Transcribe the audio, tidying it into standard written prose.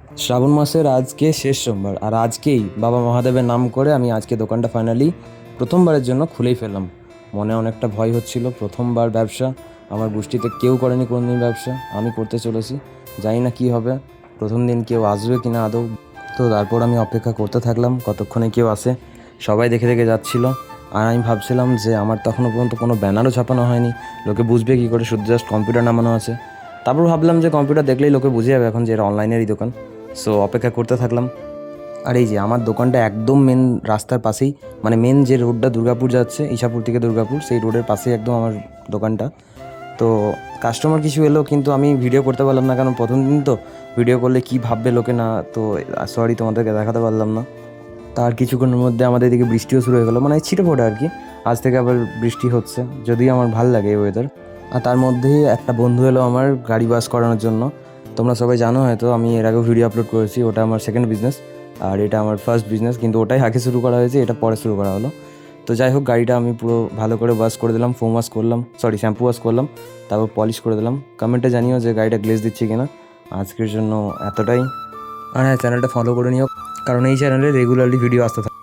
শ্রাবণ মাসের আজকে শেষ সোমবার, আর আজকেই বাবা মহাদেবের নাম করে আমি আজকে দোকানটা ফাইনালি প্রথমবারের জন্য খুলেই ফেললাম। মনে অনেকটা ভয় হচ্ছিল, প্রথমবার ব্যবসা, আমার গোষ্ঠীতে কেউ করেনি কোনোদিন ব্যবসা, আমি করতে চলেছি। জানি না কী হবে, প্রথম দিন কেউ আসবে কি না আদৌ। তো তারপর আমি অপেক্ষা করতে থাকলাম কতক্ষণে কেউ আসে। সবাই দেখে দেখে যাচ্ছিল, আর আমি ভাবছিলাম যে আমার তো এখনও পর্যন্ত কোনো ব্যানারও ছাপানো হয়নি, লোকে বুঝবে কী করে, শুধু জাস্ট কম্পিউটার নামানো আছে। তারপর ভাবলাম যে কম্পিউটার দেখলেই লোকে বুঝে যাবে এখন যে এটা অনলাইনেরই দোকান। সো অপেক্ষা করতে থাকলাম। আর এই যে আমার দোকানটা একদম মেন রাস্তার পাশেই, মানে মেন যে রোডটা দুর্গাপুর যাচ্ছে, ইসাপুর থেকে দুর্গাপুর, সেই রোডের পাশেই একদম আমার দোকানটা। তো কাস্টমার কিছু এলো, কিন্তু আমি ভিডিও করতে পারলাম না, কারণ প্রথম দিন তো, ভিডিও করলে কি ভাববে লোকে না, তো সরি তোমাদেরকে দেখাতে পারলাম না। তার কিছুক্ষণের মধ্যে আমাদের এদিকে বৃষ্টিও শুরু হয়ে গেলো, মানে ছিটে ফোটে আর কি। আজ থেকে আবার বৃষ্টি হচ্ছে, যদিও আমার ভাল লাগে এই ওয়েদার। আর তার মধ্যেই একটা বন্ধু এলো আমার গাড়ি বাস করানোর জন্য। তোমরা সবাই জানো হয়তো, আমি এর আগেও ভিডিও আপলোড করেছি, ওটা আমার সেকেন্ড বিজনেস, আর এটা আমার ফার্স্ট বিজনেস, কিন্তু ওটাই আগে শুরু করা হয়েছে, এটা পরে শুরু করা হলো। তো যাই হোক, গাড়িটা আমি পুরো ভালো করে ওয়াশ করে দিলাম, ফোম ওয়াশ করলাম, সরি শ্যাম্পু ওয়াশ করলাম, তারপর পলিশ করে দিলাম। কমেন্টে জানিও যে গাড়িটা গ্লেজ দিচ্ছি কিনা। আজকের জন্য এতটাই। আর হ্যাঁ, চ্যানেলটা ফলো করে নিও, কারণ এই চ্যানেলে রেগুলারলি ভিডিও আসতে থাকে।